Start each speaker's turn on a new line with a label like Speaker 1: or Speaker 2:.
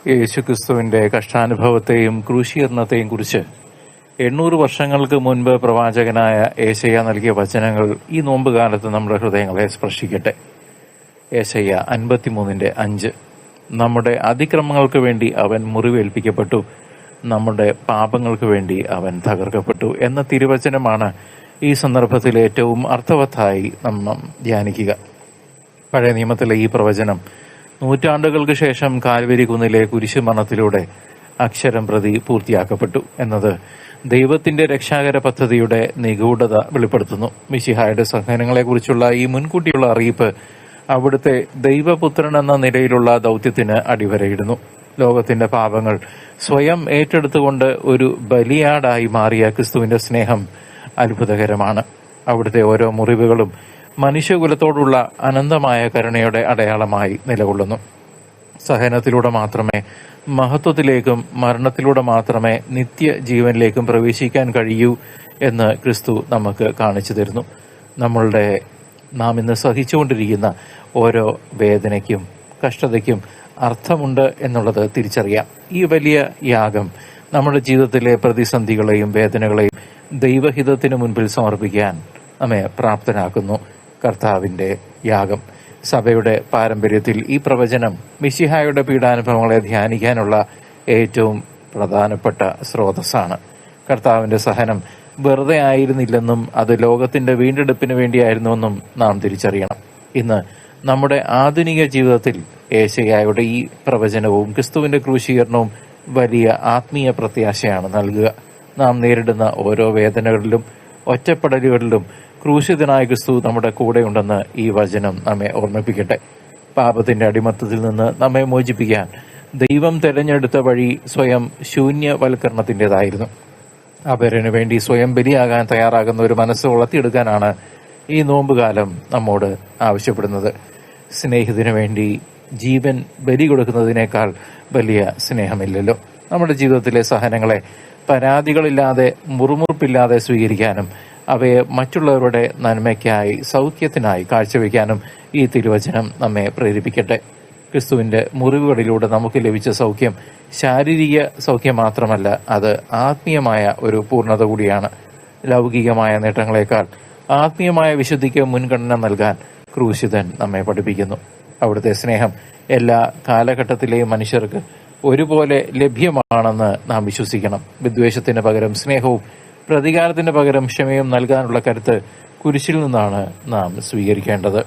Speaker 1: യേശുക്രിസ്തുവിന്റെ കഷ്ടാനുഭവത്തെയും ക്രൂശീകരണത്തെയും കുറിച്ച് 800 വർഷങ്ങൾക്ക് മുൻപ് പ്രവാചകനായ ഏശയ്യ നൽകിയ വചനങ്ങൾ ഈ നോമ്പുകാലത്ത് നമ്മുടെ ഹൃദയങ്ങളെ സ്പർശിക്കട്ടെ. ഏശയ്യ 53:5. നമ്മുടെ അതിക്രമങ്ങൾക്ക് വേണ്ടി അവൻ മുറിവേൽപ്പിക്കപ്പെട്ടു, നമ്മുടെ പാപങ്ങൾക്ക് വേണ്ടി അവൻ തകർക്കപ്പെട്ടു എന്ന തിരുവചനമാണ് ഈ സന്ദർഭത്തിൽ ഏറ്റവും അർത്ഥവത്തായി നമ്മൾ ധ്യാനിക്കുക. പഴയ നിയമത്തിലെ ഈ പ്രവചനം നൂറ്റാണ്ടുകൾക്ക് ശേഷം കാൽവരി കുന്നിലെ കുരിശുമരണത്തിലൂടെ അക്ഷരം പ്രതി പൂർത്തിയാക്കപ്പെട്ടു എന്നത് ദൈവത്തിന്റെ രക്ഷാകര പദ്ധതിയുടെ നിഗൂഢത വെളിപ്പെടുത്തുന്നു. മിശിഹായുടെ സഹനങ്ങളെക്കുറിച്ചുള്ള ഈ മുൻകൂട്ടിയുള്ള അറിയിപ്പ് അവിടുത്തെ ദൈവപുത്രൻ എന്ന നിലയിലുള്ള ദൗത്യത്തിന് അടിവരയിടുന്നു. ലോകത്തിന്റെ പാപങ്ങൾ സ്വയം ഏറ്റെടുത്തുകൊണ്ട് ഒരു ബലിയാടായി മാറിയ ക്രിസ്തുവിന്റെ സ്നേഹം അത്ഭുതകരമാണ്. അവിടുത്തെ ഓരോ മുറിവുകളും മനുഷ്യകുലത്തോടുള്ള അനന്തമായ കരുണയുടെ അടയാളമായി നിലകൊള്ളുന്നു. സഹനത്തിലൂടെ മാത്രമേ മഹത്വത്തിലേക്കും മരണത്തിലൂടെ മാത്രമേ നിത്യജീവനിലേക്കും പ്രവേശിക്കാൻ കഴിയൂ എന്ന് ക്രിസ്തു നമുക്ക് കാണിച്ചു തരുന്നു. നാം ഇന്ന് സഹിച്ചുകൊണ്ടിരിക്കുന്ന ഓരോ വേദനയ്ക്കും കഷ്ടതയ്ക്കും അർത്ഥമുണ്ട് എന്നുള്ളത് തിരിച്ചറിയാം. ഈ വലിയ യാഗം നമ്മുടെ ജീവിതത്തിലെ പ്രതിസന്ധികളെയും വേദനകളെയും ദൈവഹിതത്തിന് മുൻപിൽ സമർപ്പിക്കാൻ നമ്മെ പ്രാപ്തനാക്കുന്നു. കർത്താവിന്റെ യാഗം. സഭയുടെ പാരമ്പര്യത്തിൽ ഈ പ്രവചനം മിശിഹായുടെ പീഡാനുഭവങ്ങളെ ധ്യാനിക്കാനുള്ള ഏറ്റവും പ്രധാനപ്പെട്ട സ്രോതസ്സാണ്. കർത്താവിന്റെ സഹനം വെറുതെ ആയിരുന്നില്ലെന്നും അത് ലോകത്തിന്റെ വീണ്ടെടുപ്പിന് വേണ്ടിയായിരുന്നുവെന്നും നാം തിരിച്ചറിയണം. ഇന്ന് നമ്മുടെ ആധുനിക ജീവിതത്തിൽ ഏശയ്യായുടെ ഈ പ്രവചനവും ക്രിസ്തുവിന്റെ ക്രൂശീകരണവും വലിയ ആത്മീയ പ്രത്യാശയാണ് നൽകുക. നാം നേരിടുന്ന ഓരോ വേദനകളിലും ഒറ്റപ്പെടലുകളിലും ക്രൂശിതനായ ക്രിസ്തു നമ്മുടെ കൂടെയുണ്ടെന്ന് ഈ വചനം നമ്മെ ഓർമ്മിപ്പിക്കട്ടെ. പാപത്തിന്റെ അടിമത്തത്തിൽ നിന്ന് നമ്മെ മോചിപ്പിക്കാൻ ദൈവം തെരഞ്ഞെടുത്ത വഴി സ്വയം ശൂന്യവൽക്കരണത്തിൻ്റെതായിരുന്നു. അപരനു വേണ്ടി സ്വയം ബലിയാകാൻ തയ്യാറാകുന്ന ഒരു മനസ്സ് വളർത്തിയെടുക്കാനാണ് ഈ നോമ്പുകാലം നമ്മോട് ആവശ്യപ്പെടുന്നത്. സ്നേഹിതനു വേണ്ടി ജീവൻ ബലി കൊടുക്കുന്നതിനേക്കാൾ വലിയ സ്നേഹമില്ലല്ലോ. നമ്മുടെ ജീവിതത്തിലെ സഹനങ്ങളെ പരാതികളില്ലാതെ മുറുമുറുപ്പില്ലാതെ സ്വീകരിക്കാനും അവയെ മറ്റുള്ളവരുടെ നന്മയ്ക്കായി സൗഖ്യത്തിനായി കാഴ്ചവെക്കാനും ഈ തിരുവചനം നമ്മെ പ്രേരിപ്പിക്കട്ടെ. ക്രിസ്തുവിന്റെ മുറിവുകളിലൂടെ നമുക്ക് ലഭിച്ച സൗഖ്യം ശാരീരിക സൗഖ്യം മാത്രമല്ല, അത് ആത്മീയമായ ഒരു പൂർണ്ണത കൂടിയാണ്. ലൗകികമായ നേട്ടങ്ങളെക്കാൾ ആത്മീയമായ വിശുദ്ധിക്ക് മുൻഗണന നൽകാൻ ക്രൂശിതൻ നമ്മെ പഠിപ്പിക്കുന്നു. അവിടുത്തെ സ്നേഹം എല്ലാ കാലഘട്ടത്തിലെയും മനുഷ്യർക്ക് ഒരുപോലെ ലഭ്യമാണെന്ന് നാം വിശ്വസിക്കണം. വിദ്വേഷത്തിന് പകരം സ്നേഹവും പ്രതികാരത്തിന് പകരം ക്ഷമയും നൽകാനുള്ള കരുത്ത് കുരിശിൽ നിന്നാണ് നാം സ്വീകരിക്കേണ്ടത്.